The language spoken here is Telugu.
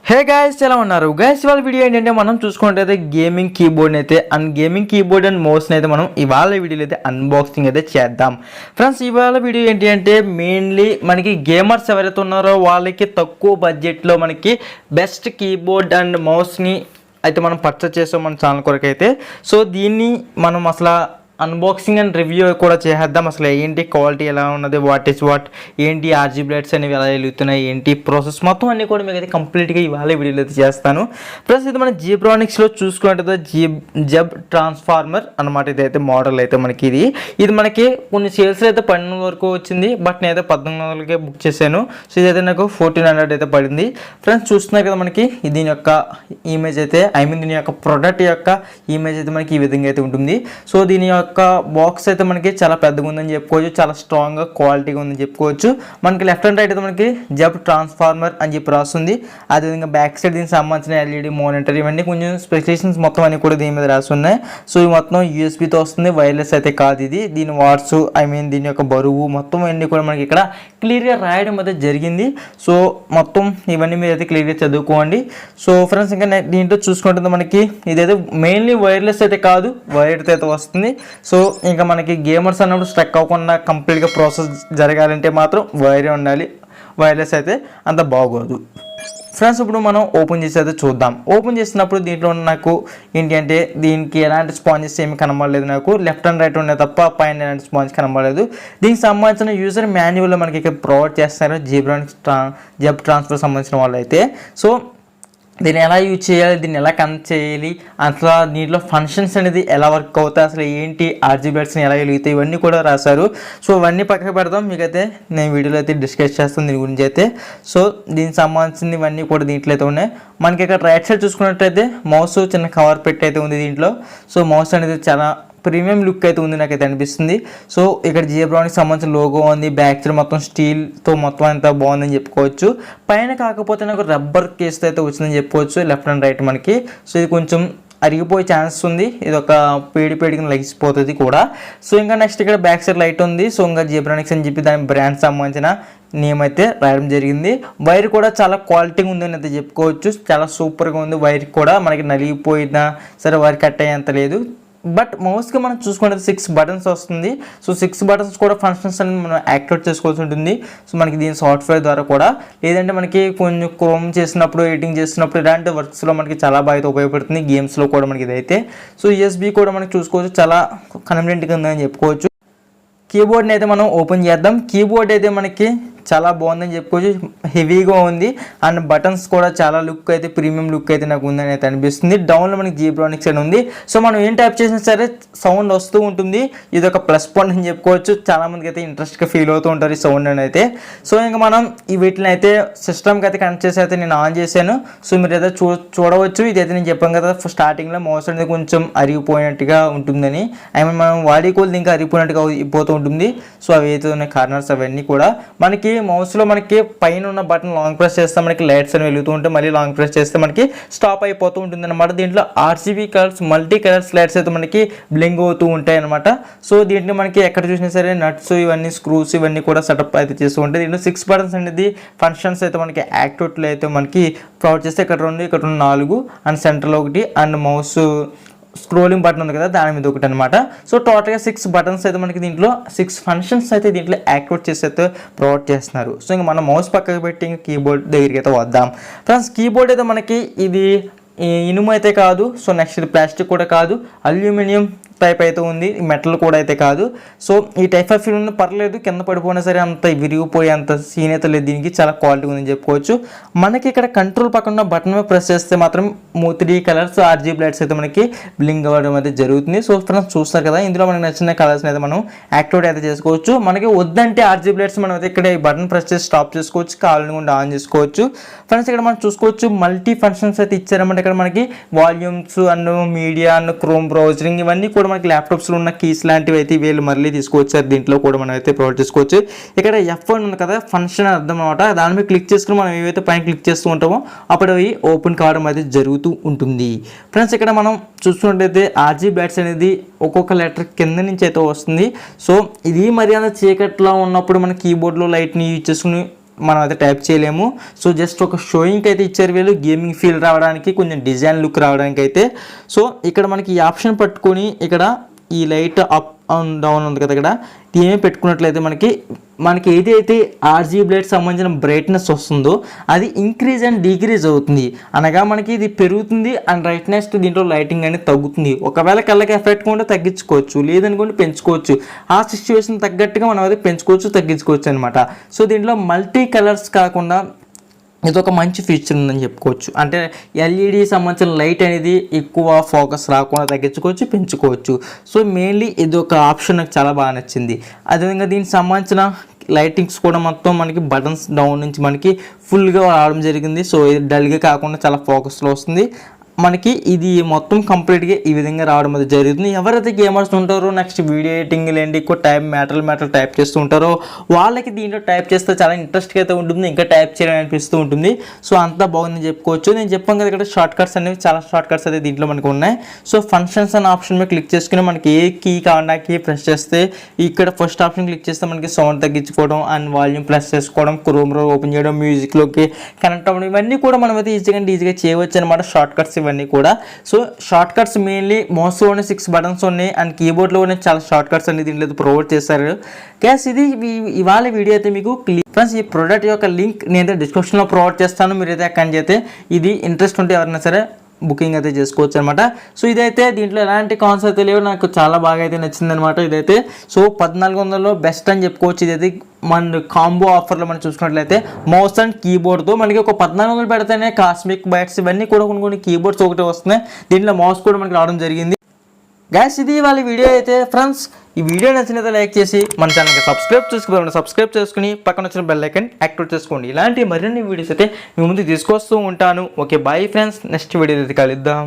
హే గైస్, ఎలా ఉన్నారు గైస్? ఇవాళ వీడియో ఏంటంటే మనం చూసుకుంటే గేమింగ్ కీబోర్డ్ అయితే గేమింగ్ కీబోర్డ్ అండ్ మౌస్ని అయితే మనం ఇవాళ వీడియోలో అయితే అన్బాక్సింగ్ అయితే చేద్దాం ఫ్రెండ్స్. ఇవాళ వీడియో ఏంటి అంటే మెయిన్లీ మనకి గేమర్స్ ఎవరైతే ఉన్నారో వాళ్ళకి తక్కువ బడ్జెట్లో మనకి బెస్ట్ కీబోర్డ్ అండ్ మౌస్ని అయితే మనం పర్చేస్ చేసాం మన ఛానల్ కొరకు అయితే. సో దీన్ని మనం అసలు అన్బాక్సింగ్ అండ్ రివ్యూ కూడా చేద్దాం. అసలు ఏంటి క్వాలిటీ ఎలా ఉన్నది, వాట్ ఈస్ వాట్, ఏంటి RGB లైట్స్ అనేవి ఎలా వెలుగుతున్నాయి, ఏంటి ప్రాసెస్ మొత్తం అన్నీ కూడా మీకు అయితే కంప్లీట్గా ఇవాళ వీడియోలో అయితే చేస్తాను. ప్లస్ ఇది మన జీబ్రానిక్స్లో చూసుకున్నట్టయితే జెబ్ ట్రాన్స్ఫార్మర్ అనమాట. ఇదైతే మోడల్ అయితే మనకి ఇది మనకి కొన్ని సేల్స్లో అయితే 12 వరకు వచ్చింది, బట్ నేనైతే 1400కే బుక్ చేశాను. సో ఇదైతే నాకు 1400 అయితే పడింది. ఫ్రెండ్స్ చూస్తున్నారు కదా, మనకి దీని యొక్క ఇమేజ్ అయితే దీని యొక్క ప్రొడక్ట్ యొక్క ఇమేజ్ అయితే మనకి ఈ విధంగా అయితే ఉంటుంది. సో దీని యొక్క బాక్స్ అయితే మనకి చాలా పెద్దగా ఉందని చెప్పుకోవచ్చు, చాలా స్ట్రాంగ్గా క్వాలిటీగా ఉందని చెప్పుకోవచ్చు. మనకి లెఫ్ట్ అండ్ రైట్ అయితే మనకి జెబ్ ట్రాన్స్ఫార్మర్ అని చెప్పి రాస్తుంది. అదేవిధంగా బ్యాక్ సైడ్ దీనికి సంబంధించిన LED మానిటర్ ఇవన్నీ కొంచెం స్పెసిఫికేషన్స్ మొత్తం అన్ని కూడా దీని మీద రాసి ఉన్నాయి. సో ఇవి మొత్తం USBతో వస్తుంది, వైర్లెస్ అయితే కాదు ఇది. దీని వాట్స్ దీని యొక్క బరువు మొత్తం అన్నీ కూడా మనకి ఇక్కడ క్లియర్గా రాయడం అయితే జరిగింది. సో మొత్తం ఇవన్నీ మీరు అయితే క్లియర్గా చదువుకోండి. సో ఫ్రెండ్స్ ఇంకా దీంట్లో చూసుకుంటుంది మనకి ఇదైతే మెయిన్లీ వైర్లెస్ అయితే కాదు, వైర్తో అయితే వస్తుంది. సో ఇంకా మనకి గేమర్స్ అన్నప్పుడు స్ట్రక్ అవ్వకుండా కంప్లీట్గా ప్రాసెస్ జరగాలంటే మాత్రం వైరే ఉండాలి, వైర్లెస్ అయితే అంత బాగోదు. ఫ్రెండ్స్ ఇప్పుడు మనం ఓపెన్ చేసి అయితే చూద్దాం. ఓపెన్ చేసినప్పుడు దీంట్లో నాకు ఏంటి అంటే దీనికి ఎలాంటి స్పాంజెస్ ఏమి కనబడలేదు. నాకు లెఫ్ట్ అండ్ రైట్ ఉన్నాయి తప్ప పైన ఎలాంటి స్పాంజ్ కనబడలేదు. దీనికి సంబంధించిన యూజర్ మాన్యువల్లో మనకి ఇక్కడ ప్రొవైడ్ చేస్తారు జీబ్రానిక్స్ జెబ్ ట్రాన్స్ఫర్ సంబంధించిన వాళ్ళు అయితే. సో దీన్ని ఎలా యూజ్ చేయాలి, దీన్ని ఎలా కనెక్ట్ చేయాలి, అసలు దీంట్లో ఫంక్షన్స్ అనేది ఎలా వర్క్ అవుతాయి, అసలు ఏంటి RGB లైట్స్ని ఎలా వెలుగుతాయి, ఇవన్నీ కూడా రాశారు. సో ఇవన్నీ పక్కకు పెడదాం, మీకైతే నేను వీడియోలో అయితే డిస్కస్ చేస్తాను దీని గురించి అయితే. సో దీనికి సంబంధించిన ఇవన్నీ కూడా దీంట్లో అయితే ఉన్నాయి. మనకి ఇక్కడ రైట్ సైడ్ చూసుకున్నట్టయితే మౌస్ చిన్న కవర్ పెట్టి అయితే ఉంది దీంట్లో. సో మౌస్ అనేది చాలా ప్రీమియం లుక్ అయితే ఉంది నాకైతే అనిపిస్తుంది. సో ఇక్కడ జీబ్రానిక్స్ సంబంధించిన లోగో ఉంది, బ్యాక్ సైడ్ మొత్తం స్టీల్తో మొత్తం అంతా బాగుందని చెప్పుకోవచ్చు. పైన కాకపోతే నాకు రబ్బర్ కేస్తో అయితే వచ్చిందని చెప్పుకోవచ్చు లెఫ్ట్ అండ్ రైట్ మనకి. సో ఇది కొంచెం అరిగిపోయే ఛాన్స్ ఉంది, ఇది ఒక పేడికి లెగిసిపోతుంది కూడా. సో ఇంకా నెక్స్ట్ ఇక్కడ బ్యాక్ సైడ్ లైట్ ఉంది. సో ఇంకా జీబ్రానిక్స్ అని చెప్పి దాని బ్రాండ్ సంబంధించిన నేమ్ అయితే రాయడం జరిగింది. వైర్ కూడా చాలా క్వాలిటీగా ఉందని అయితే చెప్పుకోవచ్చు, చాలా సూపర్గా ఉంది. వైర్ కూడా మనకి నలిగిపోయినా సరే వైర్ కట్ అయ్యేంత లేదు. బట్ మౌస్కి మనం చూసుకుంటే 6 బటన్స్ వస్తుంది. సో 6 బటన్స్ కూడా ఫంక్షన్స్ అనేది మనం యాక్టివేట్ చేసుకోవాల్సి ఉంటుంది. సో మనకి దీని సాఫ్ట్వేర్ ద్వారా కూడా, లేదంటే మనకి కొంచెం క్రోమ్ చేసినప్పుడు, ఎడిటింగ్ చేసినప్పుడు ఇలాంటి వర్క్స్లో మనకి చాలా బాగా ఉపయోగపడుతుంది. గేమ్స్లో కూడా మనకి ఇదైతే. సో USB కూడా మనకి చూసుకోవచ్చు, చాలా కన్వీనియంట్గా ఉందని చెప్పుకోవచ్చు. కీబోర్డ్ని అయితే మనం ఓపెన్ చేద్దాం. కీబోర్డ్ అయితే మనకి చాలా బాగుందని చెప్పుకోవచ్చు, హెవీగా ఉంది. అండ్ బటన్స్ కూడా చాలా లుక్ అయితే ప్రీమియం లుక్ అయితే నాకు ఉందని అయితే అనిపిస్తుంది. డౌన్లో మనకి జీబ్రానిక్స్ అని ఉంది. సో మనం ఏం టైప్ చేసినా సరే సౌండ్ వస్తూ ఉంటుంది. ఇది ఒక ప్లస్ పాయింట్ అని చెప్పుకోవచ్చు. చాలామందికి అయితే ఇంట్రెస్ట్గా ఫీల్ అవుతూ ఉంటారు ఈ సౌండ్ అని అయితే. సో ఇంకా మనం ఈ వీటిని అయితే సిస్టమ్కి అయితే కనెక్ట్ చేసి అయితే నేను ఆన్ చేశాను. సో మీరు అయితే చూడవచ్చు. ఇదైతే నేను చెప్పాను కదా స్టార్టింగ్లో మౌస్ అనేది కొంచెం అరిగిపోయినట్టుగా ఉంటుందని. మనం వాడి కొద్ది ఇంకా అరిగిపోయినట్టుగా అయిపోతూ ఉంటుంది. సో అవి అయితే ఉన్న కార్నర్స్ అవన్నీ కూడా మనకి మౌస్లో మనకి పైన ఉన్న బటన్ లాంగ్ ప్రెస్ చేస్తే మనకి లైట్స్ అని వెలుగుతూ ఉంటే, మళ్ళీ లాంగ్ ప్రెస్ చేస్తే మనకి స్టాప్ అయిపోతూ ఉంటుంది అనమాట. దీంట్లో RCB colours, multi colours lights అయితే మనకి బ్లింక్ అవుతూ ఉంటాయి అనమాట. సో దీంట్లో మనకి ఎక్కడ చూసినా సరే నట్స్ ఇవన్నీ స్క్రూస్ ఇవన్నీ కూడా సెటప్ అయితే చేస్తూ ఉంటాయి. దీంట్లో 6 బటన్స్ అనేది ఫంక్షన్స్ అయితే మనకి యాక్టివేట్లో అయితే మనకి ప్రొవైడ్ చేస్తే ఇక్కడ 2, ఇక్కడ 4 అండ్ సెంటర్లో 1 అండ్ మౌస్ స్క్రోలింగ్ బటన్ ఉంది కదా దాని మీద 1 అనమాట. సో టోటల్గా 6 బటన్స్ అయితే మనకి దీంట్లో 6 ఫంక్షన్స్ అయితే దీంట్లో యాక్టివేట్ చేసి అయితే ప్రొవైడ్ చేస్తున్నారు. సో ఇంకా మనం మౌస్ పక్కకు పెట్టి ఇంకా కీబోర్డ్ దగ్గరికి అయితే వద్దాం. ఫ్రెండ్స్ కీబోర్డ్ అయితే మనకి ఇది ఇనుము అయితే కాదు. సో నెక్స్ట్ ఇది ప్లాస్టిక్ కూడా కాదు, అల్యూమినియం టైప్ అయితే ఉంది, మెటల్ కూడా అయితే కాదు. సో ఈ టైప్ ఆఫ్ ఫిల్మ్ పర్లేదు, కింద పడిపోయినా సరే అంత విరిగిపోయే అంత సీన్ అయితే లేదు. దీనికి చాలా క్వాలిటీ ఉందని చెప్పుకోవచ్చు. మనకి ఇక్కడ కంట్రోల్ పక్కన బటన్ మీద ప్రెస్ చేస్తే మాత్రం 3 కలర్స్ RGB లైట్స్ అయితే మనకి బ్లింక్ అవ్వడం అయితే జరుగుతుంది. సో ఫ్రెండ్స్ చూస్తారు కదా, ఇందులో మనకి నచ్చిన కలర్స్ని అయితే మనం యాక్టివేట్ అయితే చేసుకోవచ్చు. మనకి వద్దంటే RGB లైట్స్ మనం అయితే ఇక్కడ ఈ బటన్ ప్రెస్ చేసి స్టాప్ చేసుకోవచ్చు, కావాలనుకుంటే ఆన్ చేసుకోవచ్చు. ఫ్రెండ్స్ ఇక్కడ మనం చూసుకోవచ్చు మల్టీ ఫంక్షన్స్ అయితే ఇచ్చారన్నమాట. ఇక్కడ మనకి volumes and media and Chrome browsering ఇవన్నీ కూడా మనకి ల్యాప్టాప్స్లో ఉన్న కీస్ లాంటివి అయితే వీళ్ళు మళ్ళీ తీసుకొచ్చారు. దీంట్లో కూడా మనం అయితే ప్రొవైడ్ చేసుకోవచ్చు. ఇక్కడ F1 ఉంది కదా, ఫంక్షన్ అర్థం అనమాట. దాని మీద క్లిక్ చేసుకుని మనం ఏవైతే పైన క్లిక్ చేస్తూ ఉంటామో అప్పుడు అవి ఓపెన్ కావడం అయితే జరుగుతూ ఉంటుంది. ఫ్రెండ్స్ ఇక్కడ మనం చూసుకున్నట్టయితే RGB లైట్స్ అనేది ఒక్కొక్క లెటర్ కింద నుంచి అయితే వస్తుంది. సో ఇది మర్యాద చీకట్లో ఉన్నప్పుడు మన కీబోర్డ్లో లైట్ని యూజ్ చేసుకుని మనం అయితే టైప్ చేయలేము. సో జస్ట్ ఒక షోయింగ్కి అయితే ఇచ్చారు వీళ్ళు, గేమింగ్ ఫీల్ రావడానికి, కొంచెం డిజైన్ లుక్ రావడానికి అయితే. సో ఇక్కడ మనకి ఈ ఆప్షన్ పట్టుకొని ఇక్కడ ఈ లైట్ అప్ అండ్ డౌన్ ఉంది కదా, ఇక్కడ దీని పెట్టుకున్నట్లయితే మనకి ఏదైతే RGB లైట్ సంబంధించిన బ్రైట్నెస్ వస్తుందో అది ఇంక్రీజ్ అండ్ డిక్రీజ్ అవుతుంది. అనగా మనకి ఇది పెరుగుతుంది అండ్ బ్రైట్నెస్ దీంట్లో లైటింగ్ అనేది తగ్గుతుంది. ఒకవేళ కళ్ళకి ఎఫెక్ట్ కూడా తగ్గించుకోవచ్చు, లేదనుకోండి పెంచుకోవచ్చు. ఆ సిచ్యువేషన్ తగ్గట్టుగా మనం అయితే పెంచుకోవచ్చు, తగ్గించుకోవచ్చు అనమాట. సో దీంట్లో మల్టీ కలర్స్ కాకుండా ఇది ఒక మంచి ఫీచర్ ఉందని చెప్పుకోవచ్చు. అంటే LED సంబంధించిన లైట్ అనేది ఎక్కువ ఫోకస్ రాకుండా తగ్గించుకోవచ్చు, పెంచుకోవచ్చు. సో మెయిన్లీ ఇది ఒక ఆప్షన్ నాకు చాలా బాగా నచ్చింది. అదేవిధంగా దీనికి సంబంధించిన లైటింగ్స్ కూడా మొత్తం మనకి బటన్స్ డౌన్ నుంచి మనకి ఫుల్గా రావడం జరిగింది. సో ఇది డల్గా కాకుండా చాలా ఫోకస్లో వస్తుంది. మనకి ఇది మొత్తం కంప్లీట్గా ఈ విధంగా రావడం అనేది జరుగుతుంది. ఎవరైతే గేమర్స్ ఉంటారో నెక్స్ట్ వీడియో ఎడిటింగ్ లేండి ఎక్కువ మ్యాటర్ టైప్ చేస్తూ ఉంటారో వాళ్ళకి దీంట్లో టైప్ చేస్తే చాలా ఇంట్రెస్ట్గా అయితే ఉంటుంది, ఇంకా టైప్ చేయాలని అనిపిస్తూ ఉంటుంది. సో అంతా బాగుందని చెప్పుకోవచ్చు. నేను చెప్పాను కదా ఇక్కడ షార్ట్ కట్స్ అనేవి చాలా షార్ట్ కట్స్ అయితే దీంట్లో మనకు ఉన్నాయి. సో ఫంక్షన్స్ అనే ఆప్షన్ మీద క్లిక్ చేసుకుని మనకి ఏ కీ కావాలన్నా కీ ప్రెస్ చేస్తే ఇక్కడ ఫస్ట్ ఆప్షన్ క్లిక్ చేస్తే మనకి సౌండ్ తగ్గించుకోవడం అండ్ వాల్యూమ్ ప్రెస్ చేసుకోవడం, క్రోమ్లో ఓపెన్ చేయడం, మ్యూజిక్లోకి కనెక్ట్ అవ్వడం, ఇవన్నీ కూడా మనం అయితే ఈజీగా చేయవచ్చు అనమాట షార్ట్ కట్స్ ఇవన్నీ కూడా. సో షార్ట్ కట్స్ మెయిన్లీ మౌస్లోనే 6 బటన్స్ ఉన్నాయి అండ్ కీబోర్డ్లోనే చాలా షార్ట్ కట్స్ అనేది దీంట్లో ప్రొవైడ్ చేశారు. గ్యాస్ ఇది ఇవాళ వీడియో అయితే మీకు ఫ్రెండ్స్ ఈ ప్రోడక్ట్ యొక్క లింక్ నేనైతే డిస్క్రిప్షన్లో ప్రొవైడ్ చేస్తాను. మీరైతే అక్కడి అయితే ఇది ఇంట్రెస్ట్ ఉంటే ఎవరైనా సరే బుకింగ్ అయితే చేసుకోవచ్చు అనమాట. సో ఇదైతే దీంట్లో ఎలాంటి కాన్స్ అయితే లేవు, నాకు చాలా బాగా అయితే నచ్చింది అనమాట ఇదైతే. సో 1400లో బెస్ట్ అని చెప్పుకోవచ్చు. ఇదైతే మన కాంబో ఆఫర్లో మనం చూసుకున్నట్లయితే మౌస్ అండ్ కీబోర్డ్తో మనకి ఒక 1400 పెడితేనే కాస్మిక్ బైట్స్ ఇవన్నీ కూడా కొన్ని కీబోర్డ్స్ ఒకటి వస్తున్నాయి. దీంట్లో మౌస్ కూడా మనకి రావడం జరిగింది. గ్యాస్ ఇది వాళ్ళ వీడియో అయితే. ఫ్రెండ్స్ ఈ వీడియో నచ్చినైతే లైక్ చేసి మన ఛానల్కి సబ్స్క్రైబ్ చేసుకుని పక్కన వచ్చిన బెల్ ఐకాన్ యాక్టివేట్ చేసుకోండి. ఇలాంటి మరిన్ని వీడియోస్ అయితే మీ ముందు తీసుకొస్తూ ఉంటాను. Okay bye friends, next video అయితే కలుద్దాం.